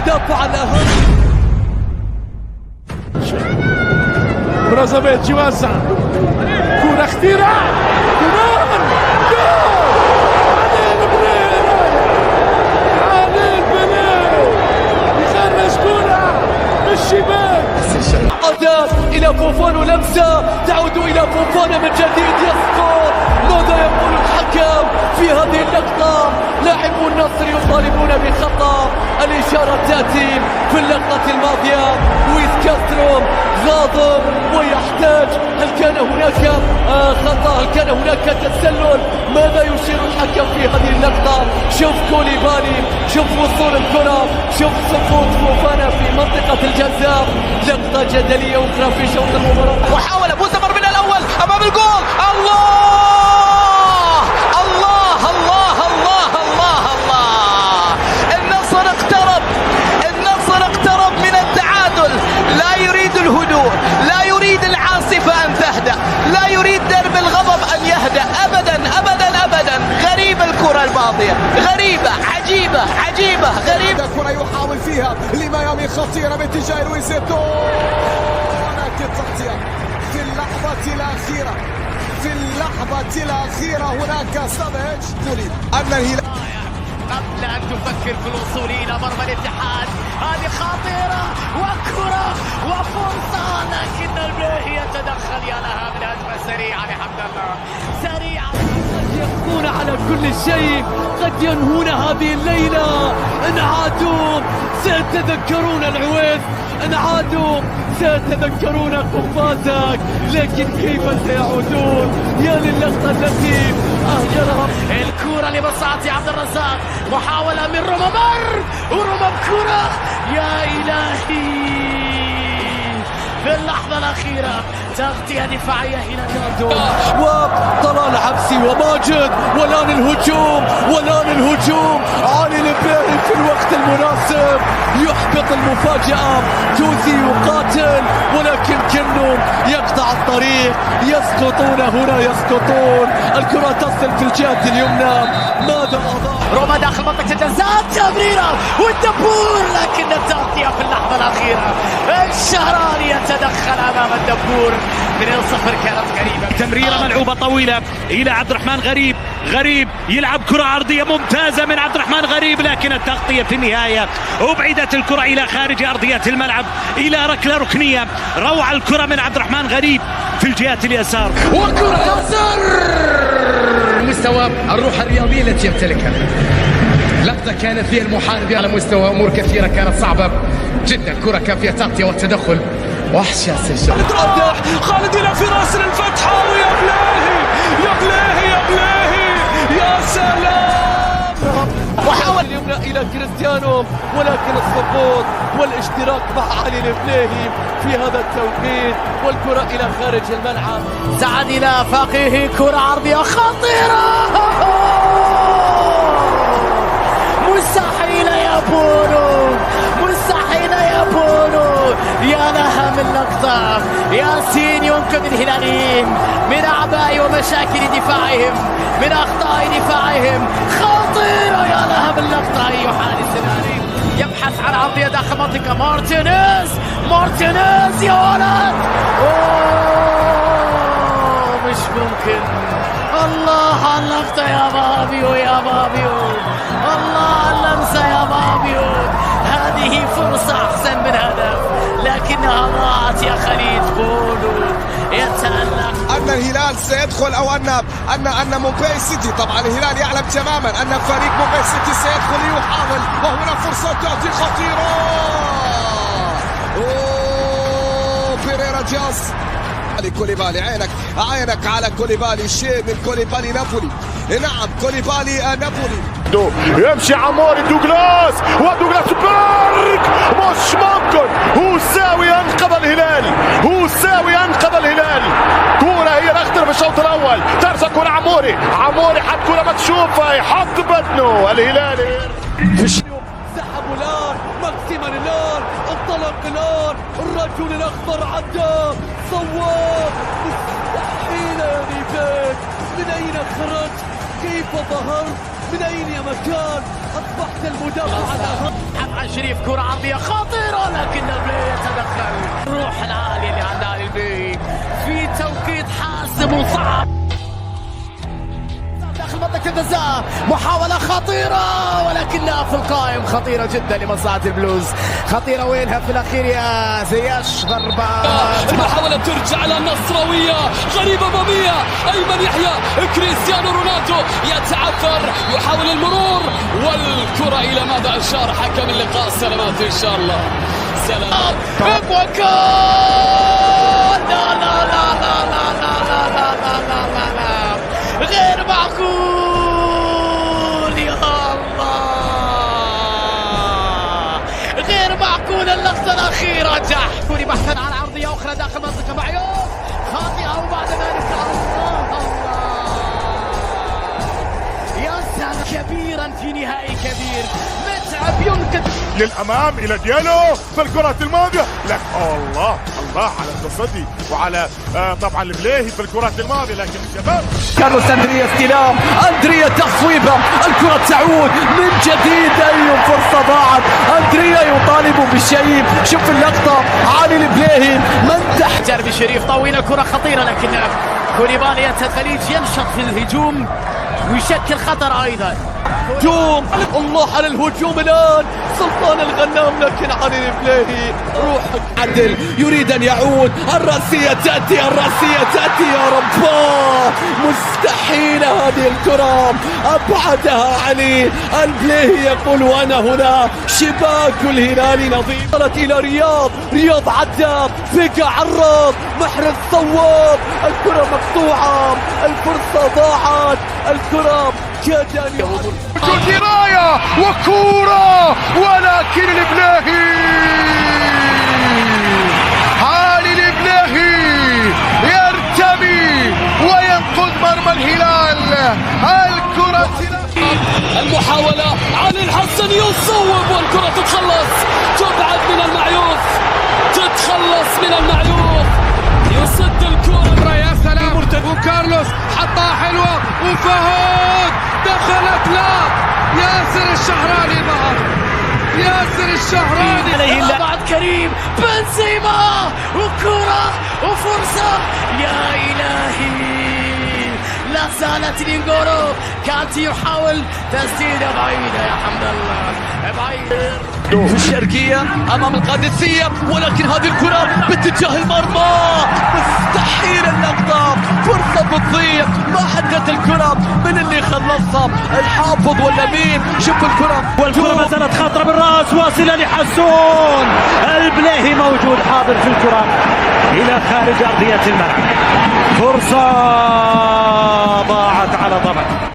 المدافع الأهم. برازافيتش يوزع كرة خطيرة، جول علي البناء يخرج كرة من الشباك. أداء إلى فوفان ولمسة تعود إلى فوفان من جديد، يسقط. ماذا يقول الحكم في هذه اللقطة؟ لاعبو النصر يطالبون بخطأ. الإشارة تأتي في اللقطة الماضية. لويس كاسترو غاضب ويحتاج. هل كان هناك خطأ؟ هل كان هناك تسلل؟ ماذا يشير الحكم في هذه اللقطة؟ شوف كوليبالي، شوف وصول الكرة، شوف سقوط فوفانا في منطقة الجزاء. لقطة جدلية أخرى في شوط المباراة. وحاول بوزمر من الأول أمام الجول. الله الله الله الله الله الله. النصر اقترب، النصر اقترب من التعادل. لا يريد الهدوء، لا يريد العاصفة أن تهدأ، لا يريد درب الغضب أن يهدأ أبدا أبدا أبدا. غريبة الكرة الماضية، غريبة عجيبة عجيبة غريبة. كرة يحاول فيها لميامي خطيرة باتجاه لويزيتو، ولكن تغطية في اللحظة الأخيرة، في اللحظة الأخيرة هناك سافيتش تريد أن الهلال قبل أن تفكر في الوصول إلى مرمى الاتحاد. هذه خطيرة وكرة وفرصة، لكن البلاهي يتدخل. يا لها من هجمة سريعة لحمد الله، سريعة. قد يبقون على كل شيء، قد ينهون هذه الليلة. إن عادوا سيتذكرون العويس، إن عادوا سيتذكرون قفازك، لكن كيف سيعودون؟ يا للقطة التي أهجرها. الكرة لمصلحة عبد الرزاق، محاولة من رمضان ورمض كرة. يا إلهي في اللحظة الأخيرة تغطية دفاعية إلى نادو وطلال عبسي وماجد، والآن الهجوم، والآن الهجوم. علي البلاهي في الوقت المناسب يحبط المفاجأة. توزي يقاتل ولكن كنو يقطع الطريق. يسقطون هنا، يسقطون. الكرة تصل في الجهة اليمنى. ماذا أضاع؟ روما داخل منطقة الجزاء، تمريرة والدبور، لكن التغطية في اللحظة الأخيرة. الشهراني يتدخل أمام الدبور. 2-0 كانت غريبة. تمريرة ملعوبة طويلة إلى عبد الرحمن غريب. غريب يلعب كرة عرضية ممتازة من عبد الرحمن غريب، لكن التغطية في النهاية أبعدت الكرة إلى خارج أرضية الملعب إلى ركلة ركنية. روعة الكرة من عبد الرحمن غريب في الجهة اليسار، وكرة تصر مستوى الروح الرياضية التي يمتلكها. لقطة كانت فيها المحارب على مستوى أمور كثيرة كانت صعبة جدا. كرة كان فيها تغطية والتدخل وحش يا سيد خالد إلى فراس الفتحة، ويا بلاهي يا بلاهي يا بلاهي يا سلام. وحاول اليمنى إلى كريستيانو، ولكن السقوط والاشتراك مع علي البلاهي في هذا التوقيت، والكرة إلى خارج الملعب. سعد إلى فقيه، كرة عرضية خطيرة، مستحيل يا بونو، مستحيل يا بونو. يا لها من لقطة. ياسين ينقذ الهلاليين من أعباء ومشاكل دفاعهم، من أخطاء دفاعهم. خطيرة، يا لها من لقطة. أي حارس الهلالي يبحث عن عرضية داخل منطقة. مارتينيز، مارتينيز يا ولد. مش ممكن. الله على اللقطة يا بابيو، يا بابيو. الله على اللمسة يا بابيو. هذه فرصة أحسن من هدف، لكنها ضاعت يا خليل. بولو يتألق. أن الهلال سيدخل أو أن مومباي سيتي، طبعا الهلال يعلم تماما أن فريق مومباي سيتي سيدخل ليحاول، وهنا فرصة تأتي خطيرة. بيريرا جاز. كوليبالي، عينك على كوليبالي. شيء من كوليبالي نابولي. نعم كوليبالي نابولي. يمشي عموري دوغلاس، ودوغلاس بارك مش ممكن. هو ساوي ينقذ الهلال، هو ساوي ينقذ الهلال. كورة هي الأخطر في الشوط الأول. ترسل كورة عموري حط كورة مكشوفة، يحط بدنه الهلالي. سحبوا الآن ماكسيمان، الآن انطلق، الآن الرجل الأخضر عدى، صواب. مستحيل يا نيفيد، من أين خرج؟ كيف ظهرت؟ من أين يا مكان؟ أصبحت المدافع على عن شريف، كرة عرضية خطيرة لكن البلاي يتدخل. الروح العالية اللي عند البلاي في توقيت حاسم وصعب داخل منطقة الجزاء. محاولة خطيرة ولكنها في القائم، خطيرة جدا لمصلحة البلوز. خطيرة وينها في الأخير يا زياش؟ ضربات المحاولة ترجع على النصراوية، غريبة أمامية، أيمن يحيى، كريستيانو رونالدو يتعثر، يحاول المرور والكرة إلى ماذا أشار حكم اللقاء؟ سلامات إن شاء الله، سلامات. لا لا لا لا لا لا لا لا لا لا لا لا، غير معقول يا الله، غير معقول. اللحظة الأخيرة جحفوري بحثا عن عرضية أخرى داخل منطقة معيوف، خاطئة وبعد ذلك الله يا سلام، كبيرا في نهائي كبير. متعب ينقذ للامام الى ديالو في الكرة الماضية، لك الله الله على التصدي وعلى طبعا البلاهي في الكرة الماضية، لكن الشباب كارلوس أندريا استلام، أندريا تصويبة، الكرة تعود من جديد. أي فرصة ضاعت، أندريا يطالب بالشيء. شوف اللقطة، علي البلاهي من تحت. جربي شريف طويلة، كرة خطيرة لكن كوليبالي الخليج ينشط في الهجوم ويشكل خطر أيضا. هجوم، الله على الهجوم الآن، سلطان الغنام، لكن علي البلاهي روح عدل يريد أن يعود. الرأسية تأتي، الرأسية تأتي، يا رب مستحيلة هذه الكرة، أبعدها علي البلاهي. يقول وأنا هنا، شباك الهلال نظيف. وصلت إلى رياض، رياض عدى، فيكا عرض، محرز صواب، الكرة مقطوعة، الفرصة ضاعت، الكرة كاد أن يعود. دراية وكورة، ولكن البلاهي علي البلاهي يرتمي وينقذ مرمى الهلال. الكرة المحاولة، علي الحسن يصوب والكرة تتخلص، تبعد من المعيوف، تتخلص من المعيوف، يصد الكرة. يا سلام، وكارلوس حطها حلوة وفهود دخلت. لا، ياسر الشهراني ظهر، ياسر الشهراني عليه بعد كريم بنزيما، وكرة وفرصة يا إلهي. لا زالت لينغورو، كانت يحاول تسديدة بعيدة يا حمد الله، بعيد في الشرقية أمام القادسية، ولكن هذه الكرة باتجاه المرمى، مستحيل اللقطة، فرصة بتضيع. ما حدت الكرة، من اللي خلصها؟ الحافظ ولا مين؟ شوف الكرة، والكرة ما زالت خاطرة بالراس، واصلة لحسون. البلاهي موجود حاضر في الكرة إلى خارج أرضية الملعب. فرصة ضاعت على ضبط.